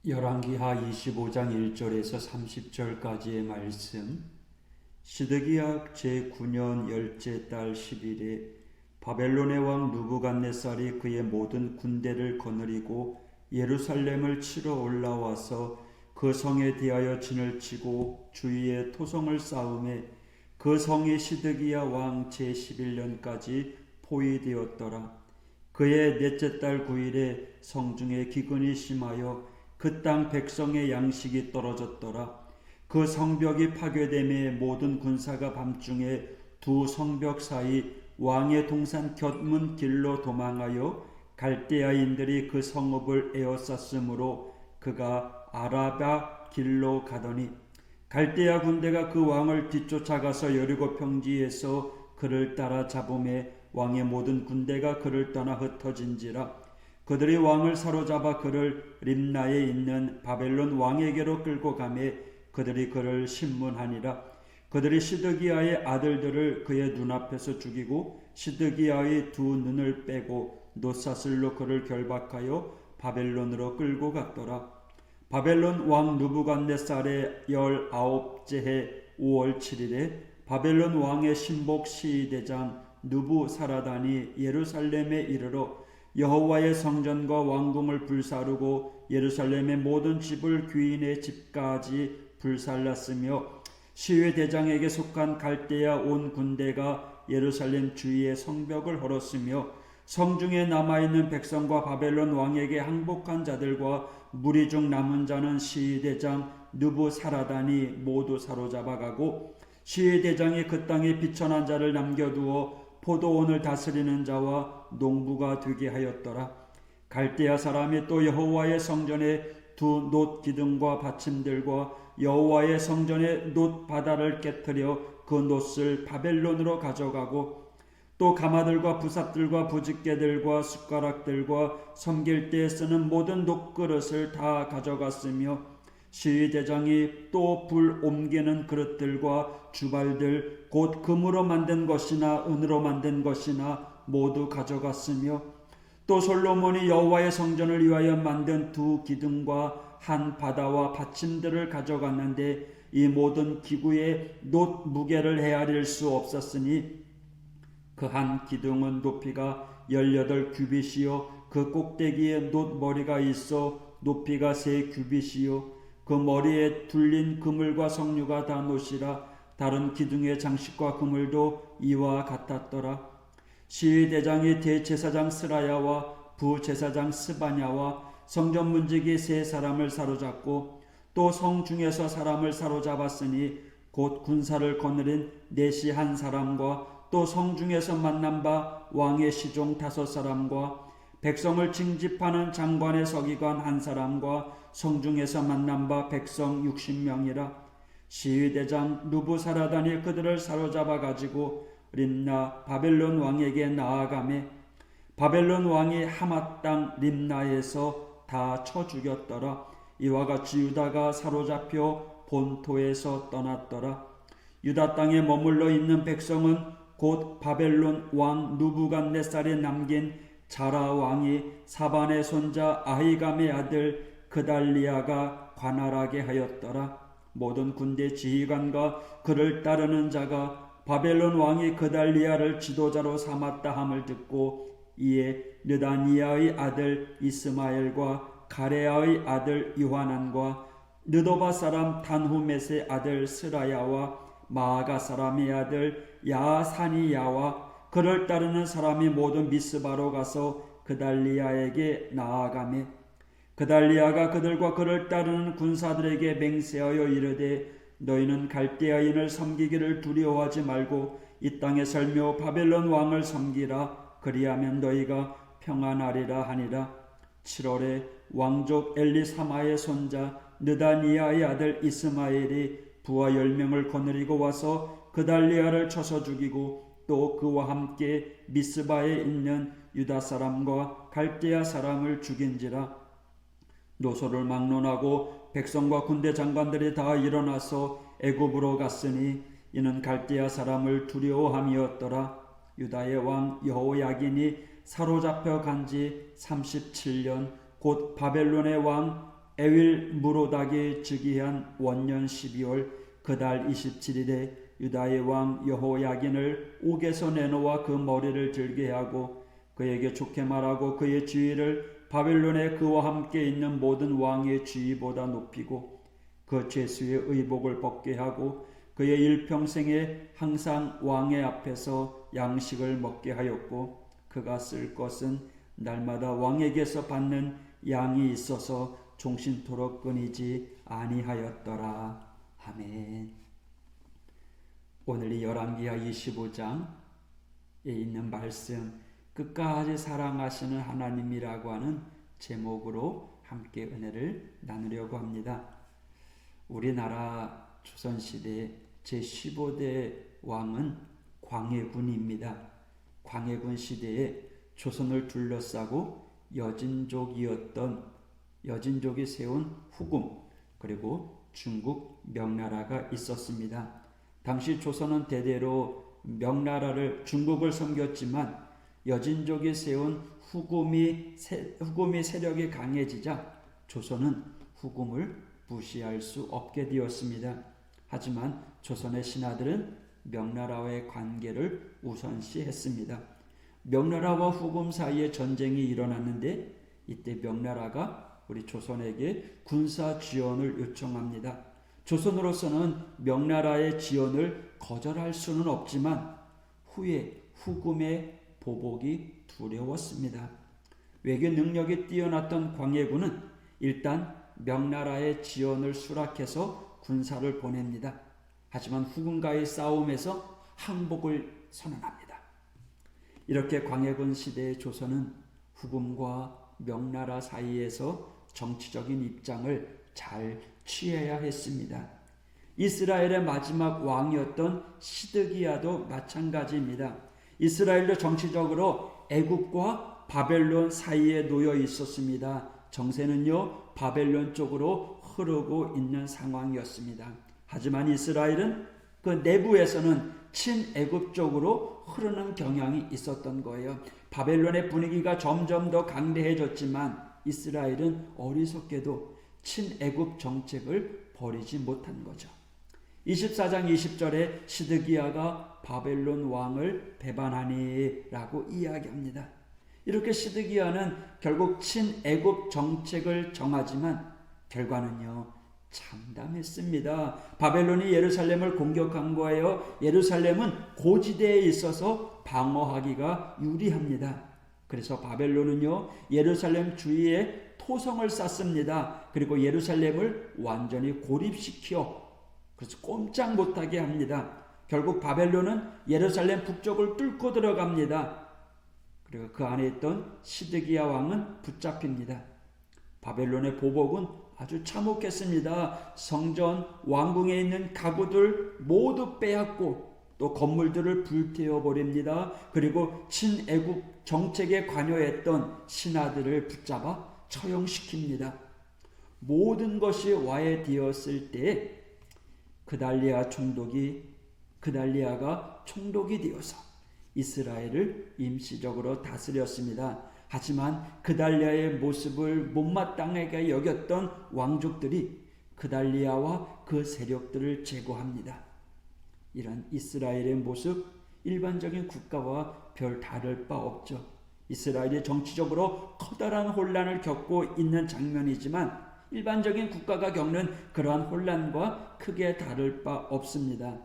열왕기하 25장 1절에서 30절까지의 말씀. 시드기야 제9년 열째 달 10일에 바벨론의 왕 느부갓네살이 그의 모든 군대를 거느리고 예루살렘을 치러 올라와서 그 성에 대하여 진을 치고 주위에 토성을 쌓음에 그 성이 시드기야 왕 제11년까지 포위되었더라. 그의 넷째 달 9일에 성중에 기근이 심하여 그 땅 백성의 양식이 떨어졌더라. 그 성벽이 파괴됨에 모든 군사가 밤중에 두 성벽 사이 왕의 동산 곁문 길로 도망하여 갈대아인들이 그 성읍을 에워쌌으므로 그가 아라바 길로 가더니 갈대아 군대가 그 왕을 뒤쫓아가서 여리고 평지에서 그를 따라 잡음에 왕의 모든 군대가 그를 떠나 흩어진지라. 그들이 왕을 사로잡아 그를 림나에 있는 바벨론 왕에게로 끌고 가매 그들이 그를 신문하니라. 그들이 시드기야의 아들들을 그의 눈앞에서 죽이고 시드기야의 두 눈을 빼고 놋사슬로 그를 결박하여 바벨론으로 끌고 갔더라. 바벨론 왕 느부갓네살의 19째 해 5월 7일에 바벨론 왕의 신복 시대장 느부사라단이 예루살렘에 이르러 여호와의 성전과 왕궁을 불사르고 예루살렘의 모든 집을 귀인의 집까지 불살랐으며 시위 대장에게 속한 갈대아 온 군대가 예루살렘 주위의 성벽을 헐었으며 성중에 남아있는 백성과 바벨론 왕에게 항복한 자들과 무리 중 남은 자는 시위 대장 느부사라단이 모두 사로잡아가고 시위 대장이 그 땅에 비천한 자를 남겨두어 포도원을 다스리는 자와 농부가 되게 하였더라. 갈대아 사람이 또 여호와의 성전에 두 놋 기둥과 받침들과 여호와의 성전의 놋 바다를 깨뜨려 그 놋을 바벨론으로 가져가고 또 가마들과 부삽들과 부집개들과 숟가락들과 섬길 때 쓰는 모든 놋그릇을 다 가져갔으며 시위대장이 또 불 옮기는 그릇들과 주발들 곧 금으로 만든 것이나 은으로 만든 것이나 모두 가져갔으며 또 솔로몬이 여호와의 성전을 위하여 만든 두 기둥과 한 바다와 받침들을 가져갔는데 이 모든 기구의 놋 무게를 헤아릴 수 없었으니 그 한 기둥은 높이가 18규빗이요 그 꼭대기에 놋 머리가 있어 높이가 3규빗이요 그 머리에 둘린 그물과 석류가 다 놋이라. 다른 기둥의 장식과 그물도 이와 같았더라. 시위대장이 대제사장 스라야와 부제사장 스바냐와 성전 문지기 3사람을 사로잡고 또 성중에서 사람을 사로잡았으니 곧 군사를 거느린 넷이 1사람과 또 성중에서 만난 바 왕의 시종 5사람과 백성을 징집하는 장관의 서기관 1사람과 성중에서 만난 바 백성 60명이라. 시위대장 느부사라단이 그들을 사로잡아 가지고 림나 바벨론 왕에게 나아가매 바벨론 왕이 하맛 땅 림나에서 다 쳐 죽였더라. 이와 같이 유다가 사로잡혀 본토에서 떠났더라. 유다 땅에 머물러 있는 백성은 곧 바벨론 왕 느부갓네살이 남긴 자라 왕이 사반의 손자 아히감의 아들 그달리아가 관할하게 하였더라. 모든 군대 지휘관과 그를 따르는 자가 바벨론 왕이 그달리아를 지도자로 삼았다 함을 듣고 이에 느다니아의 아들 이스마엘과 가레아의 아들 요하난과 느도바 사람 단후мет의 아들 스라야와 마아가 사람의 아들 야사니야와 그를 따르는 사람이 모두 미스바로 가서 그달리아에게 나아가매 그달리아가 그들과 그를 따르는 군사들에게 맹세하여 이르되 너희는 갈대아인을 섬기기를 두려워하지 말고 이 땅에 살며 바벨론 왕을 섬기라. 그리하면 너희가 평안하리라 하니라. 7월에 왕족 엘리사마의 손자 느다니아의 아들 이스마엘이 부하 10명을 거느리고 와서 그달리아를 쳐서 죽이고 또 그와 함께 미스바에 있는 유다 사람과 갈대아 사람을 죽인지라. 노소를 막론하고 백성과 군대 장관들이 다 일어나서 애굽으로 갔으니 이는 갈대아 사람을 두려워함이었더라. 유다의 왕 여호야긴이 사로잡혀 간지 37년 곧 바벨론의 왕 에윌 무로닥이 즉위한 원년 12월 그달 27일에 유다의 왕 여호야긴을 옥에서 내놓아 그 머리를 들게 하고 그에게 좋게 말하고 그의 지위를 바벨론에 그와 함께 있는 모든 왕의 지위보다 높이고 그 죄수의 의복을 벗게 하고 그의 일평생에 항상 왕의 앞에서 양식을 먹게 하였고 그가 쓸 것은 날마다 왕에게서 받는 양이 있어서 종신토록 끊이지 아니하였더라. 아멘. 오늘 이 열왕기하 25장에 있는 말씀, 끝까지 사랑하시는 하나님이라고 하는 제목으로 함께 은혜를 나누려고 합니다. 우리나라 조선시대 제15대 왕은 광해군입니다. 광해군 시대에 조선을 둘러싸고 여진족이 세운 후금, 그리고 중국 명나라가 있었습니다. 당시 조선은 대대로 명나라를, 중국을 섬겼지만 여진족이 세운 후금이 세력이 강해지자 조선은 후금을 무시할 수 없게 되었습니다. 하지만 조선의 신하들은 명나라와의 관계를 우선시했습니다. 명나라와 후금 사이에 전쟁이 일어났는데 이때 명나라가 우리 조선에게 군사 지원을 요청합니다. 조선으로서는 명나라의 지원을 거절할 수는 없지만 후에 후금의 보복이 두려웠습니다. 외교 능력이 뛰어났던 광해군은 일단 명나라의 지원을 수락해서 군사를 보냅니다. 하지만 후금과의 싸움에서 항복을 선언합니다. 이렇게 광해군 시대의 조선은 후금과 명나라 사이에서 정치적인 입장을 잘 취해야 했습니다. 이스라엘의 마지막 왕이었던 시드기야도 마찬가지입니다. 이스라엘도 정치적으로 애굽과 바벨론 사이에 놓여 있었습니다. 정세는요 바벨론 쪽으로 흐르고 있는 상황이었습니다. 하지만 이스라엘은 그 내부에서는 친애굽 쪽으로 흐르는 경향이 있었던 거예요. 바벨론의 분위기가 점점 더 강대해졌지만 이스라엘은 어리석게도 친애굽 정책을 버리지 못한 거죠. 24장 20절에 시드기야가 바벨론 왕을 배반하니라고 이야기합니다. 이렇게 시드기야는 결국 친애굽 정책을 정하지만 결과는요 참담했습니다. 바벨론이 예루살렘을 공격한 거예요. 예루살렘은 고지대에 있어서 방어하기가 유리합니다. 그래서 바벨론은요 예루살렘 주위에 토성을 쌓습니다. 그리고 예루살렘을 완전히 고립시켜 그래서 꼼짝 못하게 합니다. 결국 바벨론은 예루살렘 북쪽을 뚫고 들어갑니다. 그리고 그 안에 있던 시드기야 왕은 붙잡힙니다. 바벨론의 보복은 아주 참혹했습니다. 성전, 왕궁에 있는 가구들 모두 빼앗고 또 건물들을 불태워버립니다. 그리고 친애국 정책에 관여했던 신하들을 붙잡아 처형시킵니다. 모든 것이 와해되었을 때 그달리아가 총독이 되어서 이스라엘을 임시적으로 다스렸습니다. 하지만 그달리아의 모습을 못마땅하게 여겼던 왕족들이 그달리아와 그 세력들을 제거합니다. 이런 이스라엘의 모습, 일반적인 국가와 별 다를 바 없죠. 이스라엘이 정치적으로 커다란 혼란을 겪고 있는 장면이지만 일반적인 국가가 겪는 그러한 혼란과 크게 다를 바 없습니다.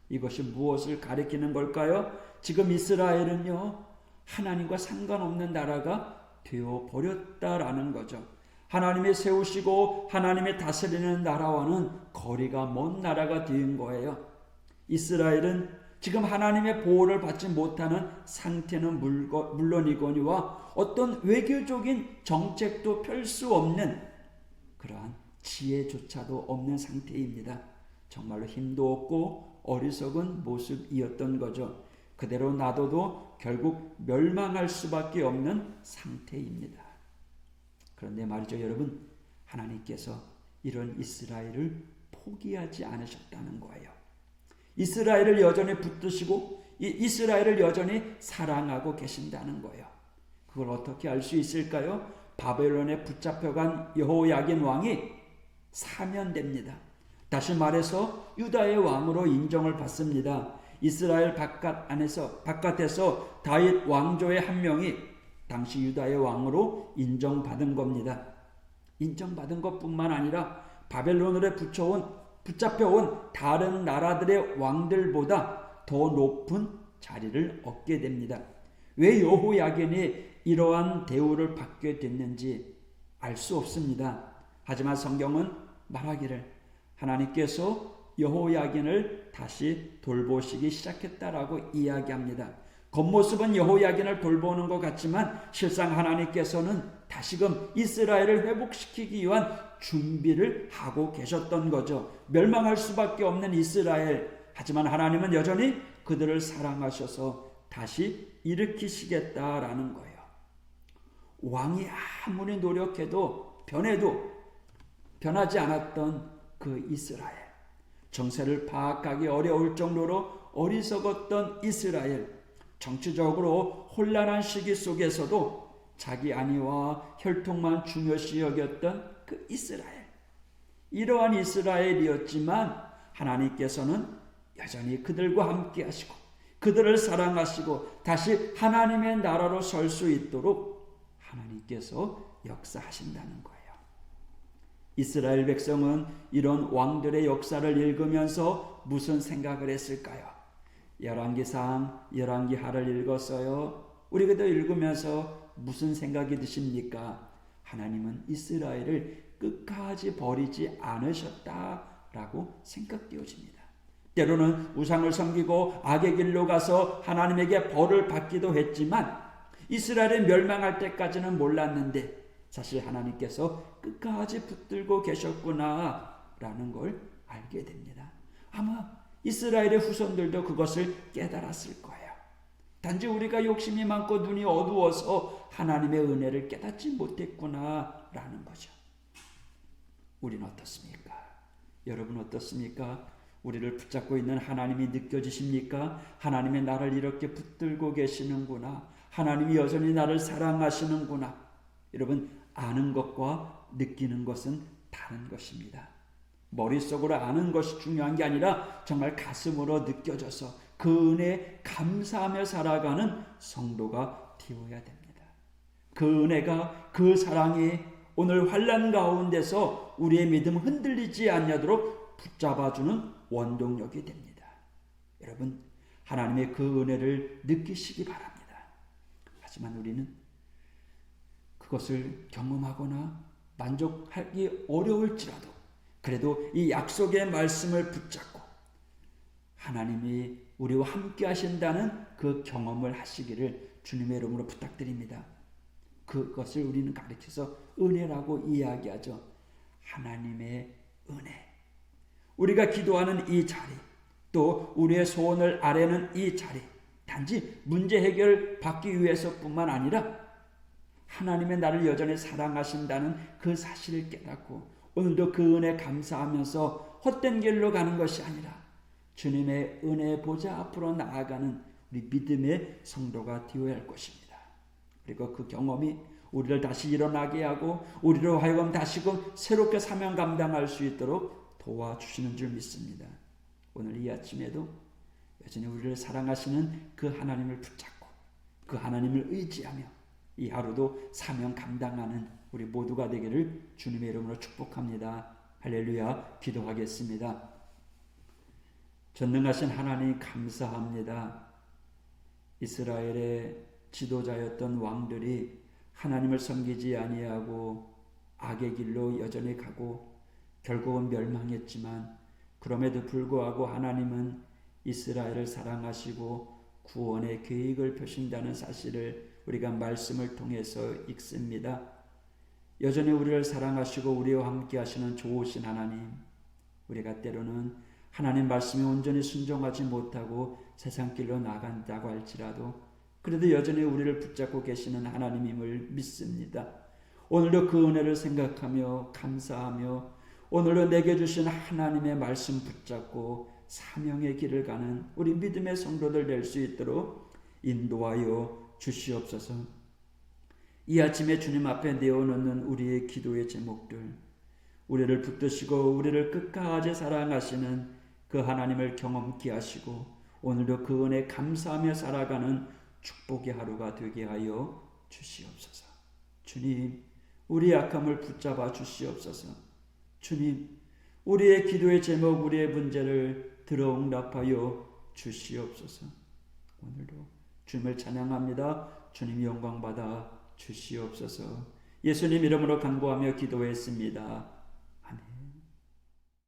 이것이 무엇을 가리키는 걸까요? 지금 이스라엘은요 하나님과 상관없는 나라가 되어버렸다라는 거죠. 하나님이 세우시고 하나님이 다스리는 나라와는 거리가 먼 나라가 된 거예요. 이스라엘은 지금 하나님의 보호를 받지 못하는 상태는 물론이거니와 어떤 외교적인 정책도 펼 수 없는 그러한 지혜조차도 없는 상태입니다. 정말로 힘도 없고 어리석은 모습이었던 거죠. 그대로 놔둬도 결국 멸망할 수밖에 없는 상태입니다. 그런데 말이죠, 여러분, 하나님께서 이런 이스라엘을 포기하지 않으셨다는 거예요. 이스라엘을 여전히 붙드시고 이스라엘을 여전히 사랑하고 계신다는 거예요. 그걸 어떻게 알 수 있을까요? 바벨론에 붙잡혀간 여호야긴 왕이 사면됩니다. 다시 말해서 유다의 왕으로 인정을 받습니다. 이스라엘 바깥에서 다윗 왕조의 한 명이 당시 유다의 왕으로 인정받은 겁니다. 인정받은 것뿐만 아니라 바벨론으로 붙잡혀온 다른 나라들의 왕들보다 더 높은 자리를 얻게 됩니다. 왜 여호야긴이 이러한 대우를 받게 됐는지 알 수 없습니다. 하지만 성경은 말하기를 하나님께서 여호야긴을 다시 돌보시기 시작했다라고 이야기합니다. 겉모습은 여호야긴을 돌보는 것 같지만 실상 하나님께서는 다시금 이스라엘을 회복시키기 위한 준비를 하고 계셨던 거죠. 멸망할 수밖에 없는 이스라엘, 하지만 하나님은 여전히 그들을 사랑하셔서 다시 일으키시겠다라는 거예요. 왕이 아무리 노력해도 변하지 않았던 그 이스라엘, 정세를 파악하기 어려울 정도로 어리석었던 이스라엘, 정치적으로 혼란한 시기 속에서도 자기 안위와 혈통만 중요시 여겼던 그 이스라엘, 이러한 이스라엘이었지만 하나님께서는 여전히 그들과 함께 하시고 그들을 사랑하시고 다시 하나님의 나라로 설 수 있도록 하나님께서 역사하신다는 거예요. 이스라엘 백성은 이런 왕들의 역사를 읽으면서 무슨 생각을 했을까요? 열왕기상, 열왕기하를 읽었어요. 우리가 읽으면서 무슨 생각이 드십니까? 하나님은 이스라엘을 끝까지 버리지 않으셨다라고 생각되어집니다. 때로는 우상을 섬기고 악의 길로 가서 하나님에게 벌을 받기도 했지만 이스라엘이 멸망할 때까지는 몰랐는데 사실 하나님께서 끝까지 붙들고 계셨구나라는 걸 알게 됩니다. 아마 이스라엘의 후손들도 그것을 깨달았을 거예요. 단지 우리가 욕심이 많고 눈이 어두워서 하나님의 은혜를 깨닫지 못했구나라는 거죠. 우리는 어떻습니까? 여러분 어떻습니까? 우리를 붙잡고 있는 하나님이 느껴지십니까? 하나님의 나를 이렇게 붙들고 계시는구나. 하나님이 여전히 나를 사랑하시는구나. 여러분, 아는 것과 느끼는 것은 다른 것입니다. 머릿속으로 아는 것이 중요한 게 아니라 정말 가슴으로 느껴져서 그 은혜에 감사하며 살아가는 성도가 되어야 됩니다. 그 은혜가, 그 사랑이 오늘 환난 가운데서 우리의 믿음 흔들리지 않도록 붙잡아주는 원동력이 됩니다. 여러분, 하나님의 그 은혜를 느끼시기 바랍니다. 하지만 우리는 그것을 경험하거나 만족하기 어려울지라도 그래도 이 약속의 말씀을 붙잡고 하나님이 우리와 함께 하신다는 그 경험을 하시기를 주님의 이름으로 부탁드립니다. 그것을 우리는 가르쳐서 은혜라고 이야기하죠. 하나님의 은혜. 우리가 기도하는 이 자리, 또 우리의 소원을 아뢰는 이 자리, 단지 문제 해결 받기 위해서뿐만 아니라 하나님의 나를 여전히 사랑하신다는 그 사실을 깨닫고 오늘도 그 은혜 감사하면서 헛된 길로 가는 것이 아니라 주님의 은혜 보좌 앞으로 나아가는 우리 믿음의 성도가 되어야 할 것입니다. 그리고 그 경험이 우리를 다시 일어나게 하고 우리로 하여금 다시금 새롭게 사명 감당할 수 있도록 도와주시는 줄 믿습니다. 오늘 이 아침에도 여전히 우리를 사랑하시는 그 하나님을 붙잡고 그 하나님을 의지하며 이 하루도 사명 감당하는 우리 모두가 되기를 주님의 이름으로 축복합니다. 할렐루야. 기도하겠습니다. 전능하신 하나님 감사합니다. 이스라엘의 지도자였던 왕들이 하나님을 섬기지 아니하고 악의 길로 여전히 가고 결국은 멸망했지만 그럼에도 불구하고 하나님은 이스라엘을 사랑하시고 구원의 계획을 펴신다는 사실을 우리가 말씀을 통해서 읽습니다. 여전히 우리를 사랑하시고 우리와 함께 하시는 좋으신 하나님, 우리가 때로는 하나님 말씀에 온전히 순종하지 못하고 세상 길로 나간다고 할지라도 그래도 여전히 우리를 붙잡고 계시는 하나님임을 믿습니다. 오늘도 그 은혜를 생각하며 감사하며 오늘도 내게 주신 하나님의 말씀 붙잡고 사명의 길을 가는 우리 믿음의 성도들 될 수 있도록 인도하여 주시옵소서. 이 아침에 주님 앞에 내어놓는 우리의 기도의 제목들, 우리를 붙드시고 우리를 끝까지 사랑하시는 그 하나님을 경험케 하시고 오늘도 그 은혜 감사하며 살아가는 축복의 하루가 되게 하여 주시옵소서. 주님, 우리의 악함을 붙잡아 주시옵소서. 주님, 우리의 기도의 제목, 우리의 문제를 들어 응답하여 주시옵소서. 오늘도 주님을 찬양합니다. 주님 영광 받아 주시옵소서. 예수님 이름으로 간구하며 기도했습니다.